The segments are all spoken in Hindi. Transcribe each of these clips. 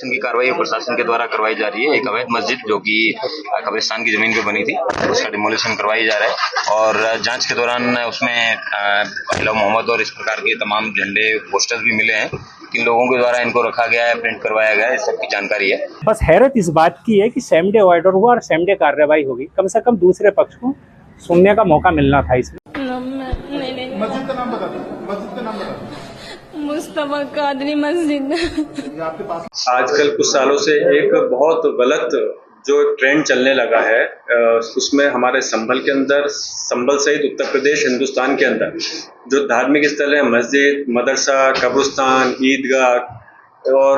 की कार्रवाई प्रशासन के द्वारा करवाई जा रही है। एक अवैध मस्जिद जो कि कब्रिस्तान की जमीन पे बनी थी, उसका डिमोलिशन करवाई जा रहा है और जांच के दौरान उसमें आई लव मोहम्मद और इस प्रकार के तमाम झंडे पोस्टर्स भी मिले हैं। किन लोगों के द्वारा इनको रखा गया है, प्रिंट करवाया गया है, इस सब की जानकारी है। बस हैरत इस बात की है कि सेम डे ऑर्डर हुआ और सेम डे कार्रवाई होगी। कम से कम दूसरे पक्ष को सुनने का मौका मिलना था इसमें। मस्जिद का नाम बता दो, मस्जिद का नाम बता दो। मुस्तफा कादरी मस्जिद। आपके पास आजकल कुछ सालों से एक बहुत गलत जो ट्रेंड चलने लगा है, उसमें हमारे संभल के अंदर, संभल सहित उत्तर प्रदेश, हिंदुस्तान के अंदर जो धार्मिक स्थल है, मस्जिद, मदरसा, कब्रिस्तान, ईदगाह और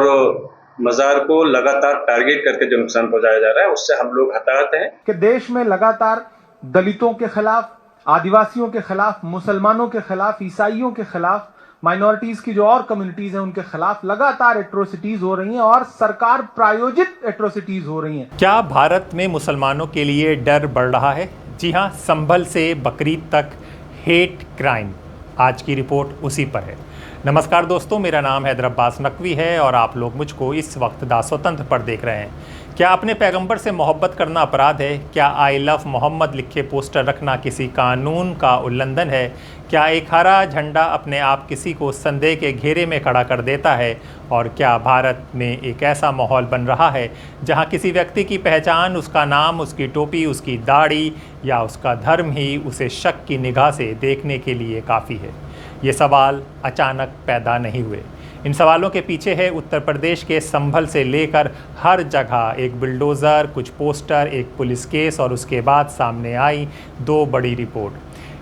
मज़ार को लगातार टारगेट करके जो नुकसान पहुंचाया जा रहा है, उससे हम लोग हताहत हैं कि देश में लगातार दलितों के खिलाफ, आदिवासियों के खिलाफ, मुसलमानों के खिलाफ, ईसाइयों के खिलाफ, माइनॉरिटीज की जो और कम्युनिटीज हैं उनके खिलाफ लगातार एट्रोसिटीज हो रही हैं और सरकार प्रायोजित एट्रोसिटीज हो रही हैं। क्या भारत में मुसलमानों के लिए डर बढ़ रहा है? जी हां, संभल से बकरीद तक हेट क्राइम। आज की रिपोर्ट उसी पर है। नमस्कार दोस्तों, मेरा नाम हैदर अब्बास नकवी है और आप लोग मुझको इस वक्त दा स्वतंत्र पर देख रहे हैं। क्या अपने पैगंबर से मोहब्बत करना अपराध है? क्या आई लव मोहम्मद लिखे पोस्टर रखना किसी कानून का उल्लंघन है? क्या एक हरा झंडा अपने आप किसी को संदेह के घेरे में खड़ा कर देता है? और क्या भारत में एक ऐसा माहौल बन रहा है जहां किसी व्यक्ति की पहचान, उसका नाम, उसकी टोपी, उसकी दाढ़ी या उसका धर्म ही उसे शक की निगाह से देखने के लिए काफ़ी है? ये सवाल अचानक पैदा नहीं हुए। इन सवालों के पीछे है उत्तर प्रदेश के संभल से लेकर हर जगह एक बुलडोज़र, कुछ पोस्टर, एक पुलिस केस और उसके बाद सामने आई दो बड़ी रिपोर्ट।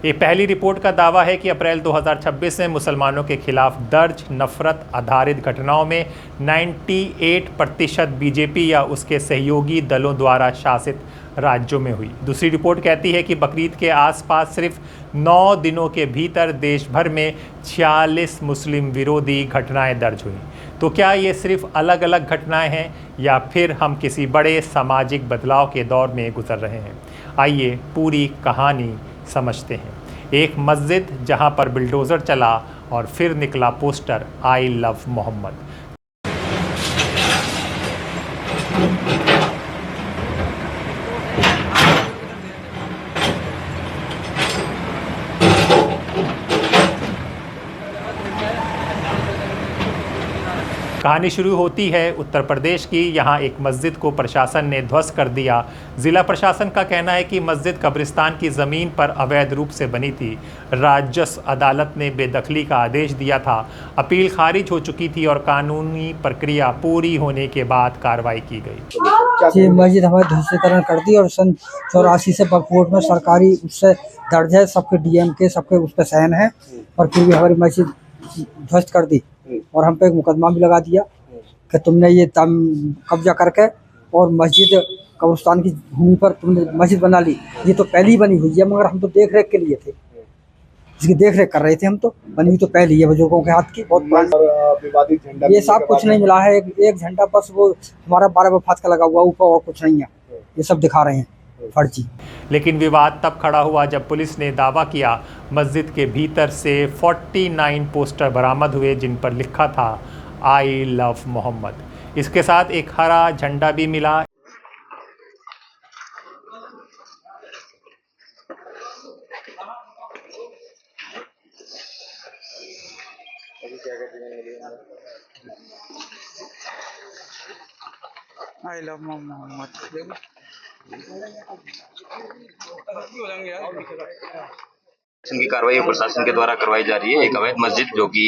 ये पहली रिपोर्ट का दावा है कि अप्रैल 2026 में मुसलमानों के खिलाफ दर्ज नफरत आधारित घटनाओं में 98% बीजेपी या उसके सहयोगी दलों द्वारा शासित राज्यों में हुई। दूसरी रिपोर्ट कहती है कि बकरीद के आसपास सिर्फ 9 दिनों के भीतर देश भर में 46 मुस्लिम विरोधी घटनाएं दर्ज हुई। तो क्या ये सिर्फ अलग अलग घटनाएं हैं या फिर हम किसी बड़े सामाजिक बदलाव के दौर में गुजर रहे हैं? आइए पूरी कहानी समझते हैं। एक मस्जिद जहां पर बुलडोज़र चला और फिर निकला पोस्टर आई लव मोहम्मद। कहानी शुरू होती है उत्तर प्रदेश की। यहाँ एक मस्जिद को प्रशासन ने ध्वस्त कर दिया। ज़िला प्रशासन का कहना है कि मस्जिद कब्रिस्तान की ज़मीन पर अवैध रूप से बनी थी। राजस्व अदालत ने बेदखली का आदेश दिया था। अपील खारिज हो चुकी थी और कानूनी प्रक्रिया पूरी होने के बाद कार्रवाई की गई। ये मस्जिद हमारे ध्वस्तीकरण कर दी और सन 84 से कोर्ट में सरकारी उससे दर्ज है, सबके डीएम के सबके उस पर साइन है और फिर भी हमारी मस्जिद ध्वस्त कर दी और हम पे एक मुकदमा भी लगा दिया कि तुमने ये कब्जा करके और मस्जिद कब्रिस्तान की भूमि पर तुमने मस्जिद बना ली। ये तो पहले ही बनी हुई है, मगर हम तो देख रेख के लिए थे, इसकी देख रेख कर रहे थे हम। तो बनी हुई तो पहले ही है बुजुर्गों के हाथ की। बहुत विवादित झंडा ये सब कुछ नहीं मिला है। एक झंडा बस वो हमारा 12 वफात का लगा हुआ, ऊपर और कुछ नहीं है। ये सब दिखा रहे हैं फर्जी। लेकिन विवाद तब खड़ा हुआ जब पुलिस ने दावा किया मस्जिद के भीतर से 49 पोस्टर बरामद हुए जिन पर लिखा था आई लव मोहम्मद। इसके साथ एक हरा झंडा भी मिला। आई लव मोहम्मद की कार्रवाई प्रशासन के द्वारा करवाई जा रही है। एक अवैध मस्जिद जो कि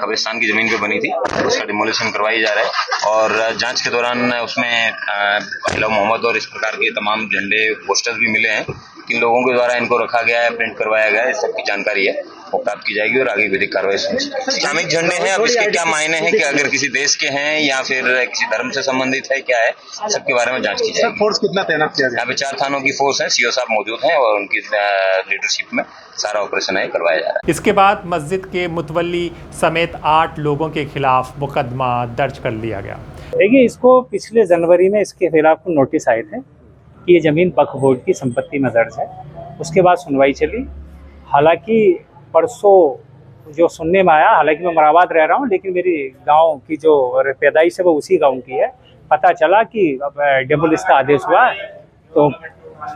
कब्रिस्तान की जमीन पे बनी थी, उसका डिमोलिशन करवाई जा रहा है और जांच के दौरान उसमें आई लव मोहम्मद और इस प्रकार के तमाम झंडे पोस्टर्स भी मिले हैं। किन लोगों के द्वारा इनको रखा गया है, प्रिंट करवाया गया है, इस सब की जानकारी है, वो प्राप्त की जाएगी और आगे विधिक कार्रवाई सुनिश्चित। इस्लामिक झंडे हैं, अब इसके क्या मायने हैं कि अगर किसी देश के हैं या फिर किसी धर्म से संबंधित है, क्या है, सबके बारे में जांच की जाएगी। फोर्स कितना तैनात किया गया? यहाँ पे 4 थानों की फोर्स है, सीओ साहब मौजूद हैं और उनकी लीडरशिप में सारा ऑपरेशन है करवाया जा रहा है। इसके बाद मस्जिद के मुतवल्ली समेत 8 लोगों के खिलाफ मुकदमा दर्ज कर लिया गया। देखिए, इसको पिछले जनवरी में इसके खिलाफ नोटिस आए थे कि ये ज़मीन वक्फ बोर्ड की संपत्ति में दर्ज है। उसके बाद सुनवाई चली। हालांकि परसों जो सुनने में आया, हालांकि मैं मराबाद रह रहा हूँ लेकिन मेरी गांव की जो पैदाइश है वो उसी गांव की है, पता चला कि डेमोलिश का आदेश हुआ। तो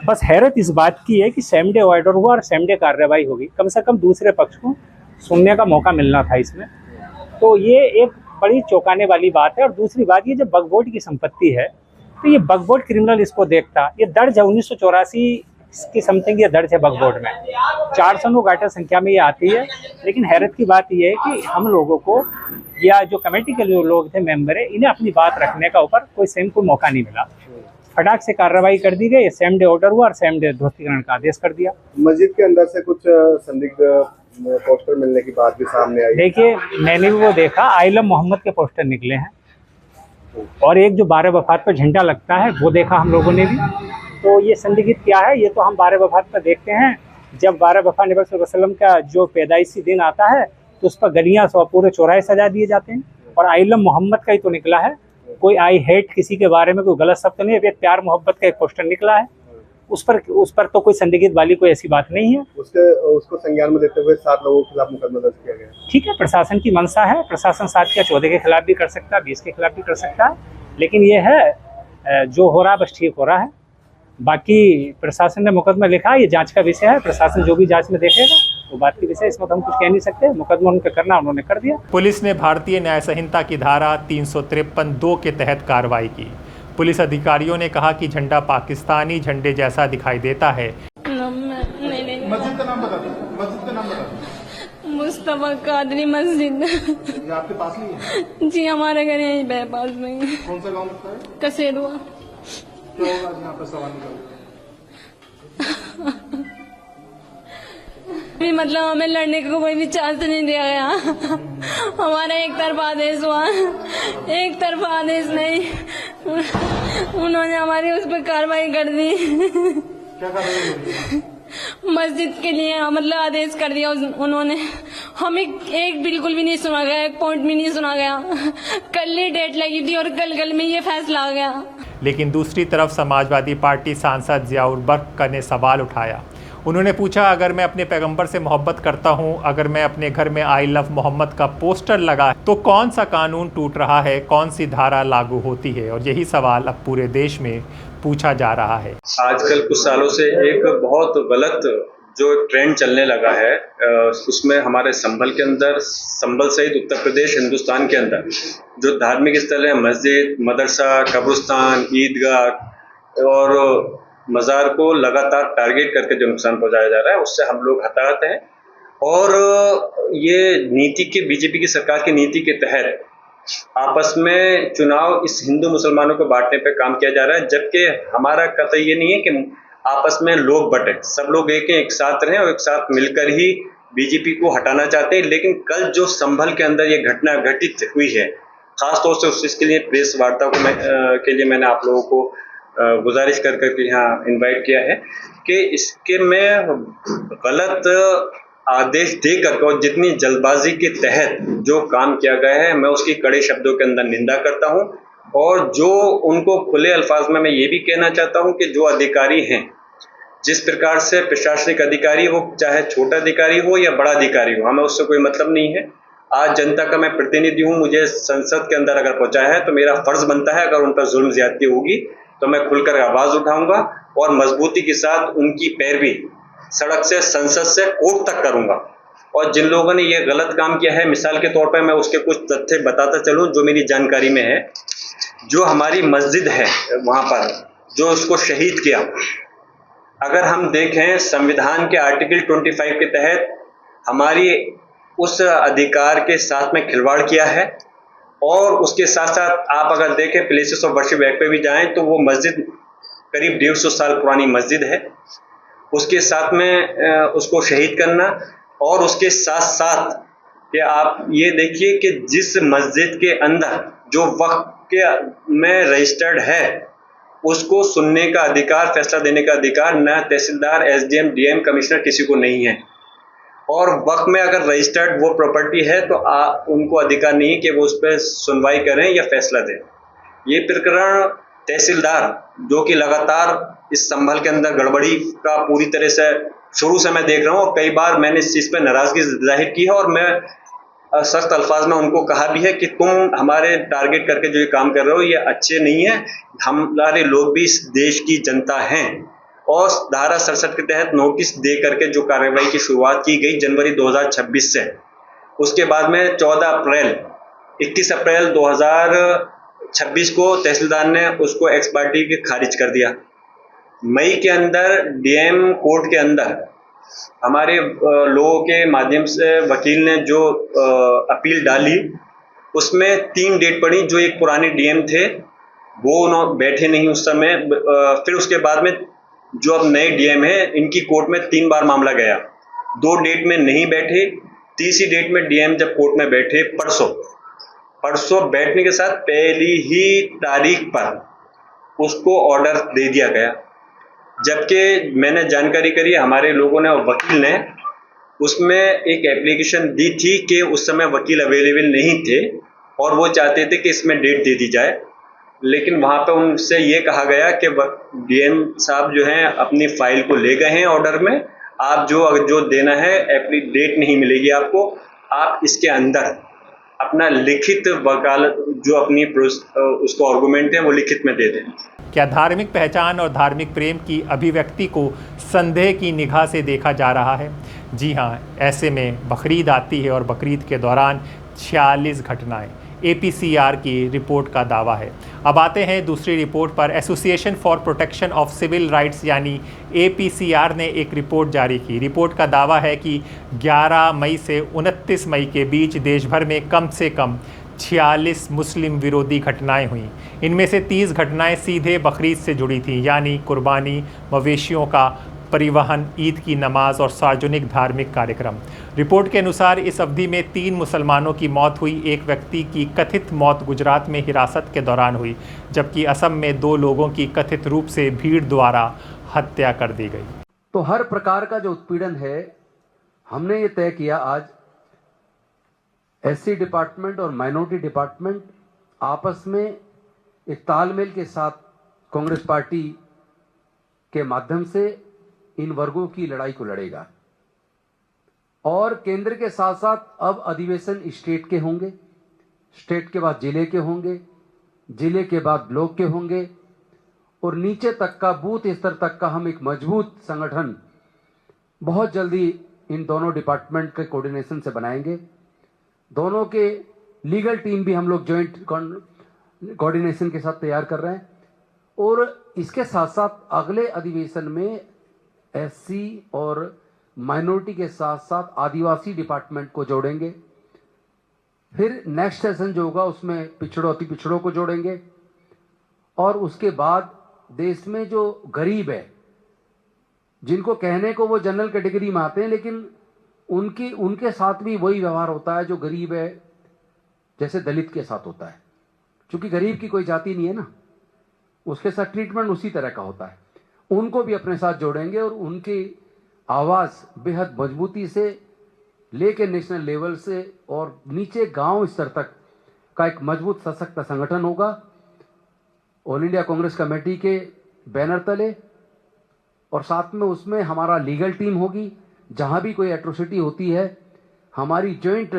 बस हैरत इस बात की है कि सेम डे ऑर्डर हुआ और सेम डे कार्रवाई होगी। कम से कम दूसरे पक्ष को सुनने का मौका मिलना था इसमें। तो ये एक बड़ी चौंकाने वाली बात है। और दूसरी बात, ये जब वक्फ बोर्ड की संपत्ति है तो ये वक्फ बोर्ड क्रिमिनल इसको देखता। ये दर्ज है 1984 की समथिंग, ये दर्ज है वक्फ बोर्ड में, 409 गाटर संख्या में ये आती है। लेकिन हैरत की बात ये है कि हम लोगों को या जो कमेटी के जो लोग थे मेंबर है, इन्हें अपनी बात रखने का ऊपर कोई मौका नहीं मिला। फटाक से कार्रवाई कर दी गई, सेम डे ऑर्डर हुआ और सेम डे ध्वस्तीकरण का आदेश कर दिया। मस्जिद के अंदर से कुछ संदिग्ध पोस्टर मिलने की बात भी सामने आई। देखिए, मैंने भी वो देखा, आइलम मोहम्मद के पोस्टर निकले हैं और एक जो 12 वफात पर झंडा लगता है वो देखा हम लोगों ने भी। तो ये संदिग्ध क्या है, ये तो हम 12 वफात पर देखते हैं। जब 12 वफा नबी सल्लल्लाहु अलैहि वसल्लम का जो पैदाइशी दिन आता है तो उस पर गलियां पूरे चौराहे सजा दिए जाते हैं। और आइलम मोहम्मद का ही तो निकला है, कोई आई हेट किसी के बारे में कोई गलत शब्द नहीं है, प्यार मोहब्बत का एक पोस्टर निकला है। उस पर तो कोई संदिग्ध वाली कोई ऐसी बात नहीं है। उसको संज्ञान में लेते हुए 7 लोगों के खिलाफ मुकदमा दर्ज किया गया। ठीक है, प्रशासन की मंशा है, प्रशासन 7 या 14 के खिलाफ भी कर सकता है, 20 के खिलाफ भी कर सकता है। लेकिन ये है जो हो रहा है बस ठीक हो रहा है। बाकी प्रशासन ने मुकदमा लिखा है, ये जांच का विषय है। प्रशासन जो भी जांच में देखेगा वो बात की विषय, इसमें तो हम कुछ कह नहीं सकते। मुकदमा उनका करना उन्होंने कर दिया। पुलिस ने भारतीय न्याय संहिता की धारा 353(2) के तहत कार्रवाई की। पुलिस अधिकारियों ने कहा कि झंडा पाकिस्तानी झंडे जैसा दिखाई देता है। नहीं, मस्जिद का नाम बता दो। मस्जिद का नाम बता दो। मुस्तफा कादरी मस्जिद। ये आपके पास नहीं है? जी, हमारे घर यहीं पे पास में। कौन सा गाँव लगता है? कसेरुआ। क्या होगा यहाँ पे सवाल निकल? मतलब हमें लड़ने का कोई भी चांस नहीं दिया गया। हमारा एक तरफा आदेश हुआ, एक तरफा आदेश नहीं, उन्होंने हमारी उस पर कार्रवाई कर दी। क्या कार्रवाई? मस्जिद के लिए मतलब आदेश कर दिया उन्होंने। हमें एक बिल्कुल भी नहीं सुना गया, एक पॉइंट भी नहीं सुना गया। कल ही डेट लगी थी और कल में ये फैसला आ गया। लेकिन दूसरी तरफ समाजवादी पार्टी सांसद जियाउर बर्क ने सवाल उठाया। उन्होंने पूछा, अगर मैं अपने पैगंबर से मोहब्बत करता हूं, अगर मैं अपने घर में आई लव मोहम्मद का पोस्टर लगा तो कौन सा कानून टूट रहा है, कौन सी धारा लागू होती है? और यही सवाल अब पूरे देश में पूछा जा रहा है। आजकल कुछ सालों से एक बहुत गलत जो ट्रेंड चलने लगा है, उसमें हमारे संभल के अंदर, संभल सहित उत्तर प्रदेश हिंदुस्तान के अंदर जो धार्मिक स्थल है, मस्जिद, मदरसा, कब्रिस्तान, ईदगाह और मज़ार को लगातार टारगेट करके जो नुकसान पहुंचाया जा रहा है, उससे हम लोग हताहत हैं। और ये नीति के, बीजेपी की सरकार की नीति के तहत आपस में चुनाव इस हिंदू मुसलमानों को बांटने पे काम किया जा रहा है। जबकि हमारा कतई ये नहीं है कि आपस में लोग बटे, सब लोग एक साथ रहें और एक साथ मिलकर ही बीजेपी को हटाना चाहते हैं। लेकिन कल जो संभल के अंदर ये घटना घटित हुई है, खासतौर से उस चीज़ के लिए प्रेस वार्ता के लिए मैंने आप लोगों को गुजारिश कर करके यहाँ इनवाइट किया है कि इसके में गलत आदेश दे कर और जितनी जल्दबाजी के तहत जो काम किया गया है, मैं उसकी कड़े शब्दों के अंदर निंदा करता हूं। और जो उनको खुले अल्फाज में मैं ये भी कहना चाहता हूं कि जो अधिकारी हैं, जिस प्रकार से प्रशासनिक अधिकारी हो, चाहे छोटा अधिकारी हो या बड़ा अधिकारी हो, हमें उससे कोई मतलब नहीं है। आज जनता का मैं प्रतिनिधि हूं, मुझे संसद के अंदर अगर पहुंचाया है तो मेरा फर्ज बनता है, अगर उन पर जुल्म ज्यादती होगी तो मैं खुलकर आवाज उठाऊंगा और मजबूती के साथ उनकी पैरवी सड़क से, संसद से, कोर्ट तक करूंगा। और जिन लोगों ने ये गलत काम किया है, मिसाल के तौर पर मैं उसके कुछ तथ्य बताता चलूं जो मेरी जानकारी में है। जो हमारी मस्जिद है वहां पर जो उसको शहीद किया, अगर हम देखें संविधान के आर्टिकल 25 के तहत हमारी उस अधिकार के साथ में खिलवाड़ किया है। और उसके साथ साथ आप अगर देखें प्लेसेस ऑफ वर्शिप एक्ट पे भी जाएं तो वो मस्जिद करीब 150 साल पुरानी मस्जिद है। उसके साथ में उसको शहीद करना, और उसके साथ साथ कि आप ये देखिए कि जिस मस्जिद के अंदर जो वक्फ के में रजिस्टर्ड है उसको सुनने का अधिकार, फैसला देने का अधिकार न तहसीलदार, एसडीएम, डीएम, कमिश्नर किसी को नहीं है। और वक्त में अगर रजिस्टर्ड वो प्रॉपर्टी है तो उनको अधिकार नहीं है कि वो उस पर सुनवाई करें या फैसला दें। ये प्रकरण तहसीलदार जो कि लगातार इस संभल के अंदर गड़बड़ी का पूरी तरह से शुरू से मैं देख रहा हूँ और कई बार मैंने इस चीज़ पर नाराज़गी जाहिर की है और मैं सख्त अल्फाज में उनको कहा भी है कि तुम हमारे टारगेट करके जो ये काम कर रहे हो ये अच्छे नहीं है। हमारे लोग भी इस देश की जनता हैं और धारा 67 के तहत नोटिस दे करके जो कार्रवाई की शुरुआत की गई जनवरी 2026 से, उसके बाद में 21 अप्रैल 2026 को तहसीलदार ने उसको एक्स पार्टी के खारिज कर दिया। मई के अंदर डीएम कोर्ट के अंदर हमारे लोगों के माध्यम से वकील ने जो अपील डाली उसमें 3 डेट पड़ी। जो एक पुराने डीएम थे वो बैठे नहीं उस समय, फिर उसके बाद में जो अब नए डीएम है इनकी कोर्ट में 3 बार मामला गया, 2 डेट में नहीं बैठे, तीसरी डेट में डीएम जब कोर्ट में बैठे परसों बैठने के साथ पहली ही तारीख पर उसको ऑर्डर दे दिया गया। जबकि मैंने जानकारी करी हमारे लोगों ने और वकील ने उसमें एक एप्लीकेशन दी थी कि उस समय वकील अवेलेबल नहीं थे और वो चाहते थे कि इसमें डेट दे दी जाए, लेकिन वहाँ पे उनसे ये कहा गया कि डीएम साहब जो हैं अपनी फाइल को ले गए हैं ऑर्डर में, आप जो देना है अपनी डेट नहीं मिलेगी आपको, आप इसके अंदर अपना लिखित वकालत जो अपनी उसको आर्गूमेंट है वो लिखित में दे दें। क्या धार्मिक पहचान और धार्मिक प्रेम की अभिव्यक्ति को संदेह की निगाह से देखा जा रहा है? जी हाँ, ऐसे में बकरीद आती है और बकरीद के दौरान 46 घटनाएं APCR की रिपोर्ट का दावा है। अब आते हैं दूसरी रिपोर्ट पर। Association for protection of civil rights यानी APCR ने एक रिपोर्ट जारी की। रिपोर्ट का दावा है कि 11 मई से 29 मई के बीच देश भर में कम से कम 46 मुस्लिम विरोधी घटनाएं हुई। इनमें से 30 घटनाएं सीधे बकरीद से जुड़ी थीं, यानी कुर्बानी, मवेशियों का परिवहन, ईद की नमाज और सार्वजनिक धार्मिक कार्यक्रम। रिपोर्ट के अनुसार इस अवधि में 3 मुसलमानों की मौत हुई। एक व्यक्ति की कथित मौत गुजरात में हिरासत के दौरान हुई, जबकि असम में 2 लोगों की कथित रूप से भीड़ द्वारा हत्या कर दी गई। तो हर प्रकार का जो उत्पीड़न है, हमने ये तय किया आज SC डिपार्टमेंट और माइनॉरिटी डिपार्टमेंट आपस में एक तालमेल के साथ कांग्रेस पार्टी के माध्यम से इन वर्गों की लड़ाई को लड़ेगा। और केंद्र के साथ साथ अब अधिवेशन स्टेट के होंगे, स्टेट के बाद जिले के होंगे, जिले के बाद ब्लॉक के होंगे और नीचे तक का बूथ स्तर तक का हम एक मजबूत संगठन बहुत जल्दी इन दोनों डिपार्टमेंट के कोऑर्डिनेशन से बनाएंगे। दोनों के लीगल टीम भी हम लोग जॉइंट कोऑर्डिनेशन के साथ तैयार कर रहे हैं और इसके साथ साथ अगले अधिवेशन में SC और माइनॉरिटी के साथ साथ आदिवासी डिपार्टमेंट को जोड़ेंगे। फिर नेक्स्ट सेशन जो होगा उसमें पिछड़ों अति पिछड़ों को जोड़ेंगे और उसके बाद देश में जो गरीब है, जिनको कहने को वो जनरल कैटेगरी में आते हैं, लेकिन उनके साथ भी वही व्यवहार होता है जो गरीब है, जैसे दलित के साथ होता है। क्योंकि गरीब की कोई जाति नहीं है ना, उसके साथ ट्रीटमेंट उसी तरह का होता है। उनको भी अपने साथ जोड़ेंगे और उनकी आवाज़ बेहद मजबूती से लेके नेशनल लेवल से और नीचे गांव स्तर तक का एक मजबूत सशक्त संगठन होगा। ऑल इंडिया कांग्रेस कमेटी के बैनर तले और साथ में उसमें हमारा लीगल टीम होगी। जहां भी कोई एट्रोसिटी होती है, हमारी joint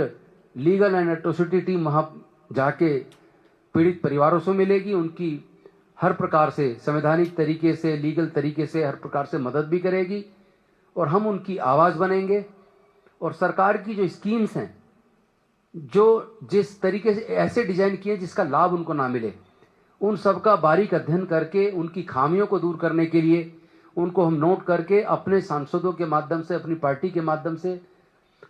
legal and atrocity team वहां जाके पीड़ित परिवारों से मिलेगी, उनकी हर प्रकार से संवैधानिक तरीके से, लीगल तरीके से हर प्रकार से मदद भी करेगी और हम उनकी आवाज़ बनेंगे। और सरकार की जो स्कीम्स हैं, जो जिस तरीके से ऐसे डिजाइन किए जिसका लाभ उनको ना मिले, उन सब का बारीक अध्ययन करके उनकी खामियों को दूर करने के लिए उनको हम नोट करके अपने सांसदों के माध्यम से, अपनी पार्टी के माध्यम से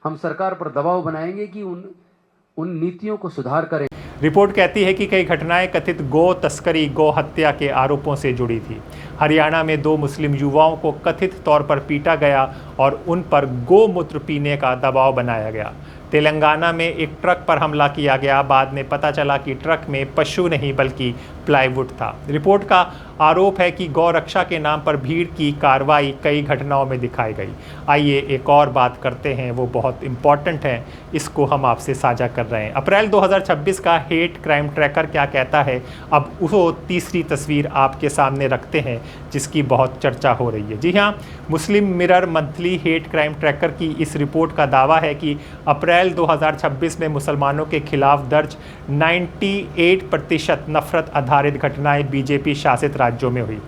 हम सरकार पर दबाव बनाएंगे कि उन नीतियों को सुधार करें। रिपोर्ट कहती है कि कई घटनाएं कथित गौ तस्करी, गौ हत्या के आरोपों से जुड़ी थी। हरियाणा में 2 मुस्लिम युवाओं को कथित तौर पर पीटा गया और उन पर गोमूत्र पीने का दबाव बनाया गया। तेलंगाना में एक ट्रक पर हमला किया गया। बाद में पता चला कि ट्रक में पशु नहीं बल्कि प्लाईवुड था। रिपोर्ट का आरोप है कि गौ रक्षा के नाम पर भीड़ की कार्रवाई कई घटनाओं में दिखाई गई। आइए एक और बात करते हैं, वो बहुत इम्पॉर्टेंट है, इसको हम आपसे साझा कर रहे हैं। अप्रैल 2026 का हेट क्राइम ट्रैकर क्या कहता है, अब वो तीसरी तस्वीर आपके सामने रखते हैं जिसकी बहुत चर्चा हो रही है। जी हाँ, Muslim mirror monthly hate crime tracker की इस रिपोर्ट का दावा है कि अप्रैल 2026 में मुसलमानों के खिलाफ दर्ज 98% नफरत आधारित घटनाएं बीजेपी शासित राज्यों में हुई।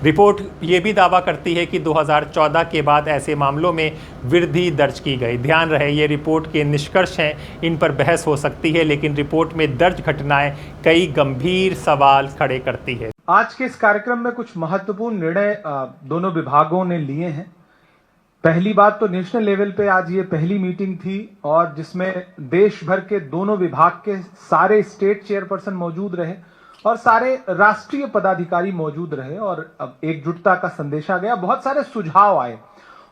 रिपोर्ट ये भी दावा करती है कि 2014 के बाद ऐसे मामलों में वृद्धि दर्ज की गई। ध्यान रहे, ये रिपोर्ट के निष्कर्ष हैं, इन पर बहस हो सकती है, लेकिन रिपोर्ट में दर्ज घटनाएं कई गंभीर सवाल खड़े करती है। आज के इस कार्यक्रम में कुछ महत्वपूर्ण निर्णय दोनों विभागों ने लिए हैं। पहली बात तो नेशनल लेवल पे आज ये पहली मीटिंग थी और जिसमें देश भर के दोनों विभाग के सारे स्टेट चेयरपर्सन मौजूद रहे और सारे राष्ट्रीय पदाधिकारी मौजूद रहे और अब एकजुटता का संदेशा गया। बहुत सारे सुझाव आए।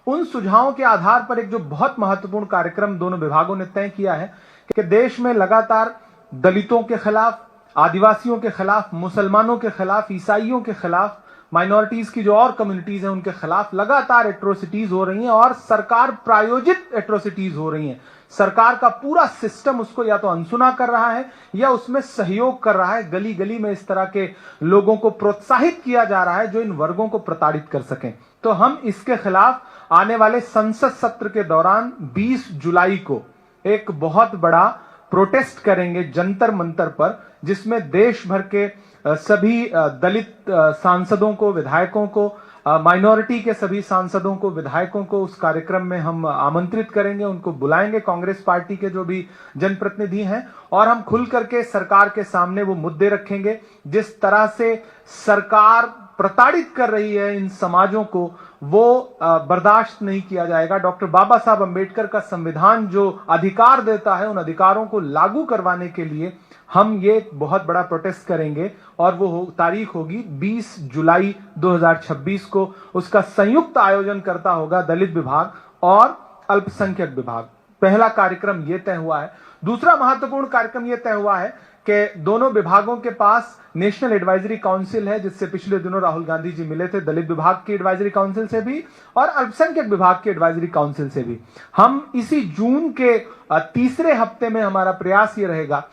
उन सुझावों के आधार पर एक जो बहुत महत्वपूर्ण कार्यक्रम दोनों विभागों ने तय किया है कि देश में लगातार दलितों के खिलाफ, आदिवासियों के खिलाफ, मुसलमानों के खिलाफ, ईसाइयों के खिलाफ, माइनॉरिटीज की जो और कम्युनिटीज हैं उनके खिलाफ लगातार एट्रोसिटीज हो रही हैं और सरकार प्रायोजित एट्रोसिटीज हो रही हैं। सरकार का पूरा सिस्टम उसको या तो अनसुना कर रहा है या उसमें सहयोग कर रहा है। गली गली में इस तरह के लोगों को प्रोत्साहित किया जा रहा है जो इन वर्गों को प्रताड़ित कर सकें। तो हम इसके खिलाफ आने वाले संसद सत्र के दौरान 20 जुलाई को एक बहुत बड़ा प्रोटेस्ट करेंगे जंतर मंतर पर, जिसमें देश भर के सभी दलित सांसदों को, विधायकों को, माइनॉरिटी के सभी सांसदों को, विधायकों को उस कार्यक्रम में हम आमंत्रित करेंगे। उनको बुलाएंगे, कांग्रेस पार्टी के जो भी जनप्रतिनिधि हैं, और हम खुल करके सरकार के सामने वो मुद्दे रखेंगे जिस तरह से सरकार प्रताड़ित कर रही है इन समाजों को, वो बर्दाश्त नहीं किया जाएगा। डॉक्टर बाबा साहब अंबेडकर का संविधान जो अधिकार देता है, उन अधिकारों को लागू करवाने के लिए हम ये बहुत बड़ा प्रोटेस्ट करेंगे और वो तारीख होगी 20 जुलाई 2026 को। उसका संयुक्त आयोजन करता होगा दलित विभाग और अल्पसंख्यक विभाग। पहला कार्यक्रम ये तय हुआ है। दूसरा महत्वपूर्ण कार्यक्रम ये तय हुआ है कि दोनों विभागों के पास नेशनल एडवाइजरी काउंसिल है, जिससे पिछले दिनों राहुल गांधी जी मिले थे, दलित विभाग की एडवाइजरी काउंसिल से भी और अल्पसंख्यक विभाग की एडवाइजरी काउंसिल से भी। हम इसी जून के तीसरे हफ्ते में हमारा प्रयास ये रहेगा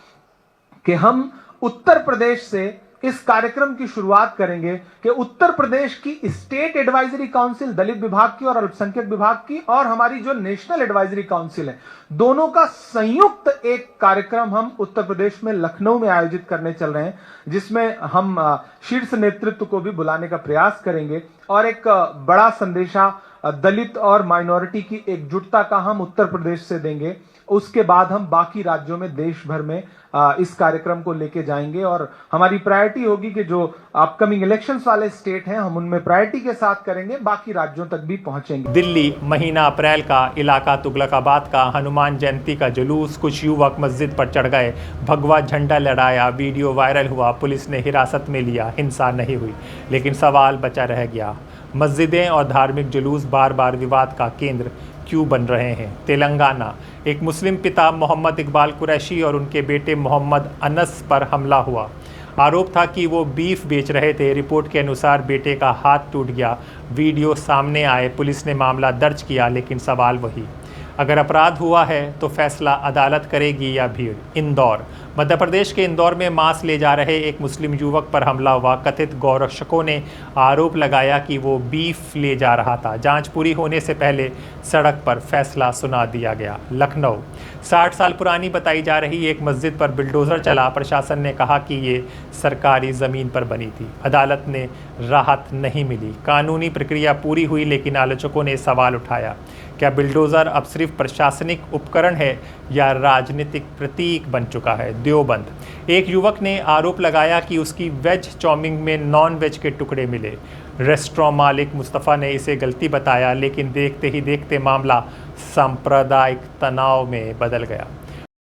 कि हम उत्तर प्रदेश से इस कार्यक्रम की शुरुआत करेंगे कि उत्तर प्रदेश की स्टेट एडवाइजरी काउंसिल दलित विभाग की और अल्पसंख्यक विभाग की और हमारी जो नेशनल एडवाइजरी काउंसिल है, दोनों का संयुक्त एक कार्यक्रम हम उत्तर प्रदेश में लखनऊ में आयोजित करने चल रहे हैं, जिसमें हम शीर्ष नेतृत्व को भी बुलाने का प्रयास करेंगे और एक बड़ा संदेशा दलित और माइनॉरिटी की एकजुटता का हम उत्तर प्रदेश से देंगे। उसके बाद हम बाकी राज्यों में, देश भर में इस कार्यक्रम को लेके जाएंगे और हमारी प्रायोरिटी होगी कि जो अपकमिंग इलेक्शंस वाले स्टेट हैं हम उनमें प्रायोरिटी के साथ करेंगे, बाकी राज्यों तक भी पहुंचेंगे। दिल्ली, महीना अप्रैल का, इलाका तुगलकाबाद का, हनुमान जयंती का जुलूस, कुछ युवक मस्जिद पर चढ़ गए, भगवा झंडा लहराया, वीडियो वायरल हुआ, पुलिस ने हिरासत में लिया, हिंसा नहीं हुई, लेकिन सवाल बचा रह गया, मस्जिदें और धार्मिक जुलूस बार बार विवाद का केंद्र क्यों बन रहे हैं। तेलंगाना, एक मुस्लिम पिता मोहम्मद इकबाल कुरैशी और उनके बेटे मोहम्मद अनस पर हमला हुआ। आरोप था कि वो बीफ बेच रहे थे। रिपोर्ट के अनुसार बेटे का हाथ टूट गया। वीडियो सामने आए, पुलिस ने मामला दर्ज किया, लेकिन सवाल वही, अगर अपराध हुआ है तो फैसला अदालत करेगी या भीड़। इंदौर, मध्य प्रदेश के इंदौर में मांस ले जा रहे एक मुस्लिम युवक पर हमला हुआ। कथित गौरक्षकों ने आरोप लगाया कि वो बीफ ले जा रहा था। जांच पूरी होने से पहले सड़क पर फैसला सुना दिया गया। लखनऊ, 60 साल पुरानी बताई जा रही एक मस्जिद पर बिल्डोज़र चला। प्रशासन ने कहा कि ये सरकारी ज़मीन पर बनी थी। अदालत ने राहत नहीं मिली। कानूनी प्रक्रिया पूरी हुई, लेकिन आलोचकों ने सवाल उठाया, क्या बिल्डोज़र अब सिर्फ प्रशासनिक उपकरण है या राजनीतिक प्रतीक बन चुका है। देवबंद, एक युवक ने आरोप लगाया कि उसकी वेज चाउमीन में नॉन वेज के टुकड़े मिले। रेस्टोरेंट मालिक मुस्तफ़ा ने इसे गलती बताया, लेकिन देखते ही देखते मामला सांप्रदायिक तनाव में बदल गया।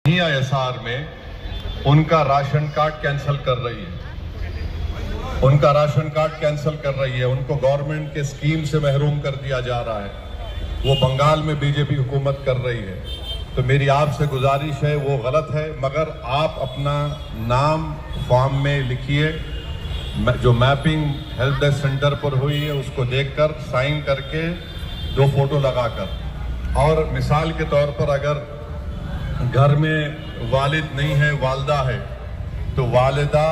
ISR में उनका राशन कार्ड कैंसिल कर रही है, उनका राशन कार्ड कैंसिल कर रही है, उनको गवर्नमेंट के स्कीम से महरूम कर दिया जा रहा है। वो बंगाल में बीजेपी हुकूमत कर रही है। तो मेरी आपसे गुजारिश है, वो गलत है, मगर आप अपना नाम फॉर्म में लिखिए। जो मैपिंग हेल्प डेस्क सेंटर पर हुई है उसको देखकर साइन करके 2 फोटो लगाकर, और मिसाल के तौर पर अगर घर में वालिद नहीं है, वालदा है, तो वालिदा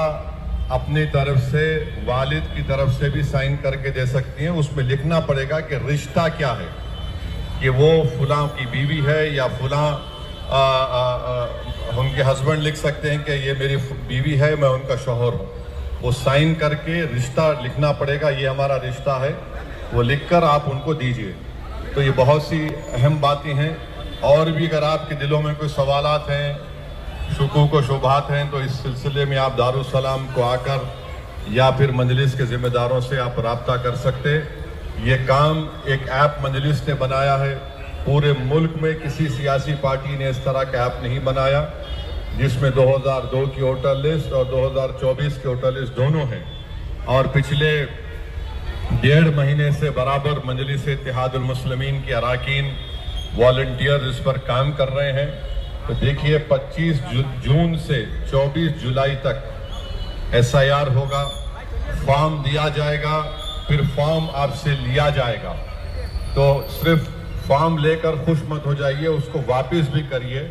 अपनी तरफ से वालिद की तरफ से भी साइन करके दे सकती हैं। उसमें लिखना पड़ेगा कि रिश्ता क्या है, कि वो फलां की बीवी है या फलां उनके हस्बैंड लिख सकते हैं कि ये मेरी बीवी है, मैं उनका शौहर हूँ। वो साइन करके रिश्ता लिखना पड़ेगा, ये हमारा रिश्ता है, वो लिखकर आप उनको दीजिए। तो ये बहुत सी अहम बातें हैं। और भी अगर आपके दिलों में कोई सवालात हैं, शुकूक व शुबहात हैं, तो इस सिलसिले में आप दारुस्सलाम को आकर या फिर मजलिस के ज़िम्मेदारों से आप रब्ता कर सकते। ये काम एक ऐप मजलिस ने बनाया है, पूरे मुल्क में किसी सियासी पार्टी ने इस तरह का ऐप नहीं बनाया, जिसमें 2002 की वोटर लिस्ट और 2024 की वोटर लिस्ट दोनों हैं। और पिछले 1.5 महीने से बराबर मजलिस इत्तेहादुल मुस्लिमीन के अरकान वॉलंटियर इस पर काम कर रहे हैं। तो देखिए 25 जून से 24 जुलाई तक SIR होगा, फॉर्म दिया जाएगा, फिर फॉर्म आपसे लिया जाएगा। तो सिर्फ फॉर्म लेकर खुश मत हो जाइए, उसको वापस भी करिए।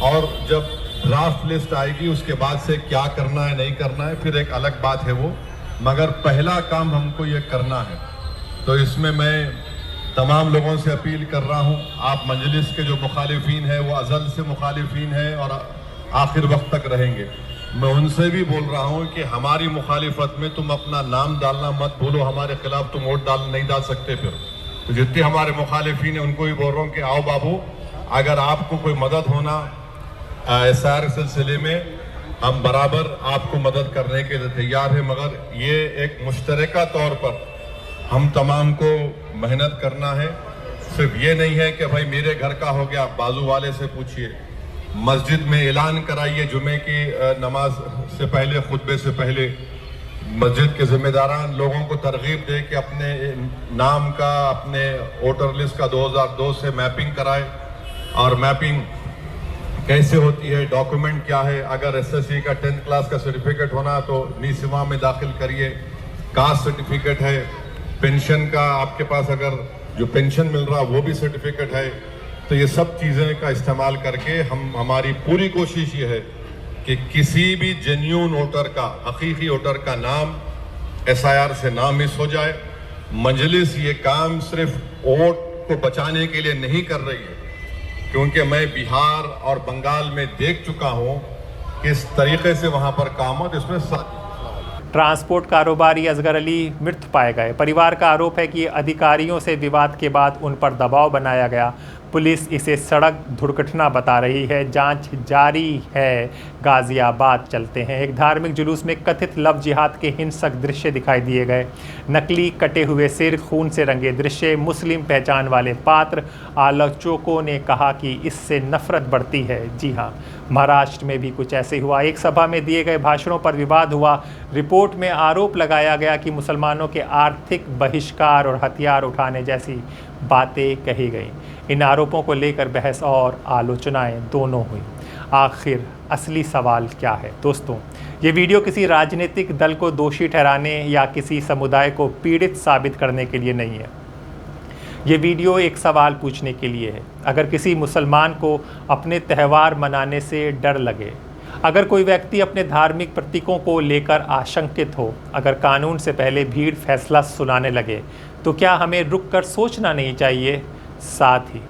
और जब ड्राफ्ट लिस्ट आएगी उसके बाद से क्या करना है नहीं करना है फिर एक अलग बात है वो, मगर पहला काम हमको ये करना है। तो इसमें मैं तमाम लोगों से अपील कर रहा हूँ, आप मजलिस के जो मुखालिफिन हैं वो अज़ल से मुखालिफिन हैं और आखिर वक्त तक रहेंगे। मैं उनसे भी बोल रहा हूँ कि हमारी मुखालिफत में तुम अपना नाम डालना मत भूलो, हमारे खिलाफ तुम वोट नहीं डाल सकते। फिर तो जितने हमारे मुखालिफिन हैं उनको भी बोल रहा हूँ कि आओ बाबू, अगर आपको कोई मदद होना SIR सिलसिले में, हम बराबर आपको मदद करने के लिए तैयार हैं। मगर ये एक मुश्तरका तौर पर हम तमाम को मेहनत करना है। सिर्फ ये नहीं है कि भाई मेरे घर का हो गया, बाजू वाले से पूछिए, मस्जिद में ऐलान कराइए जुमे की नमाज से पहले, खुतबे से पहले मस्जिद के जिम्मेदारान लोगों को तरगीब दे कि अपने नाम का, अपने वोटर लिस्ट का 2002 से मैपिंग कराए। और मैपिंग कैसे होती है, डॉक्यूमेंट क्या है, अगर SSC का 10th क्लास का सर्टिफिकेट होना तो नीसिमा में दाखिल करिए, कास्ट सर्टिफिकेट है, पेंशन का आपके पास अगर जो पेंशन मिल रहा वो भी सर्टिफिकेट है। तो ये सब चीज़ें का इस्तेमाल करके हमारी पूरी कोशिश ये है कि किसी भी जेन्युइन वोटर का, हकीकी वोटर का नाम SIR से ना मिस हो जाए। मजलिस ये काम सिर्फ वोट को बचाने के लिए नहीं कर रही है, क्योंकि मैं बिहार और बंगाल में देख चुका हूँ किस तरीके से वहाँ पर काम हो। इसमें ट्रांसपोर्ट कारोबारी असगर अली मृत पाए गए। परिवार का आरोप है कि अधिकारियों से विवाद के बाद उन पर दबाव बनाया गया। पुलिस इसे सड़क दुर्घटना बता रही है, जांच जारी है। गाज़ियाबाद चलते हैं। एक धार्मिक जुलूस में कथित लव जिहाद के हिंसक दृश्य दिखाई दिए गए। नकली कटे हुए सिर, खून से रंगे दृश्य, मुस्लिम पहचान वाले पात्र। आलोचकों ने कहा कि इससे नफरत बढ़ती है। जी हाँ, महाराष्ट्र में भी कुछ ऐसे हुआ। एक सभा में दिए गए भाषणों पर विवाद हुआ। रिपोर्ट में आरोप लगाया गया कि मुसलमानों के आर्थिक बहिष्कार और हथियार उठाने जैसी बातें कही गई। इन आरोपों को लेकर बहस और आलोचनाएं दोनों हुई। आखिर असली सवाल क्या है? दोस्तों, ये वीडियो किसी राजनीतिक दल को दोषी ठहराने या किसी समुदाय को पीड़ित साबित करने के लिए नहीं है। ये वीडियो एक सवाल पूछने के लिए है। अगर किसी मुसलमान को अपने त्यौहार मनाने से डर लगे, अगर कोई व्यक्ति अपने धार्मिक प्रतीकों को लेकर आशंकित हो, अगर कानून से पहले भीड़ फैसला सुनाने लगे, तो क्या हमें रुक कर सोचना नहीं चाहिए? साथ ही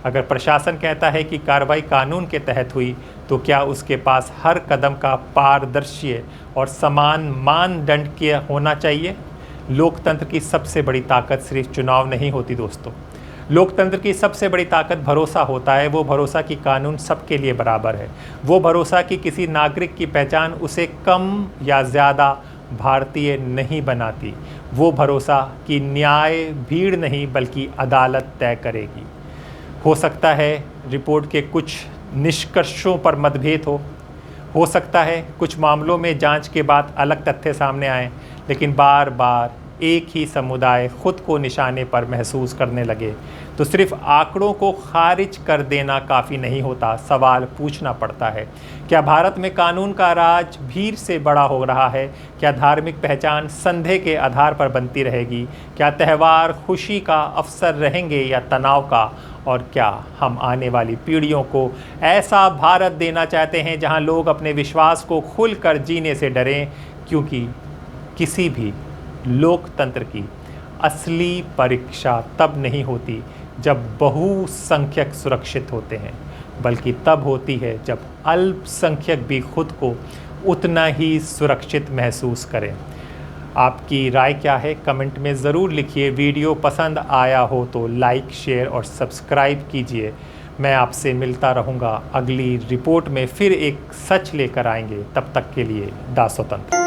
अगर प्रशासन कहता है कि कार्रवाई कानून के तहत हुई, तो क्या उसके पास हर कदम का पारदर्शी और समान मानदंड किया होना चाहिए? लोकतंत्र की सबसे बड़ी ताकत सिर्फ चुनाव नहीं होती दोस्तों। लोकतंत्र की सबसे बड़ी ताकत भरोसा होता है। वो भरोसा कि कानून सबके लिए बराबर है। वो भरोसा कि किसी नागरिक की पहचान उसे कम या ज़्यादा भारतीय नहीं बनाती। वो भरोसा कि न्याय भीड़ नहीं बल्कि अदालत तय करेगी। हो सकता है रिपोर्ट के कुछ निष्कर्षों पर मतभेद हो सकता है कुछ मामलों में जांच के बाद अलग तथ्य सामने आए, लेकिन बार बार एक ही समुदाय खुद को निशाने पर महसूस करने लगे, तो सिर्फ आंकड़ों को खारिज कर देना काफ़ी नहीं होता, सवाल पूछना पड़ता है। क्या भारत में कानून का राज भीड़ से बड़ा हो रहा है? क्या धार्मिक पहचान संदेह के आधार पर बनती रहेगी? क्या त्यौहार खुशी का अवसर रहेंगे या तनाव का? और क्या हम आने वाली पीढ़ियों को ऐसा भारत देना चाहते हैं जहां लोग अपने विश्वास को खुलकर जीने से डरें? क्योंकि किसी भी लोकतंत्र की असली परीक्षा तब नहीं होती जब बहुसंख्यक सुरक्षित होते हैं, बल्कि तब होती है जब अल्पसंख्यक भी खुद को उतना ही सुरक्षित महसूस करें। आपकी राय क्या है कमेंट में ज़रूर लिखिए। वीडियो पसंद आया हो तो लाइक, शेयर और सब्सक्राइब कीजिए। मैं आपसे मिलता रहूँगा अगली रिपोर्ट में, फिर एक सच लेकर आएंगे। तब तक के लिए दासोतंत्र।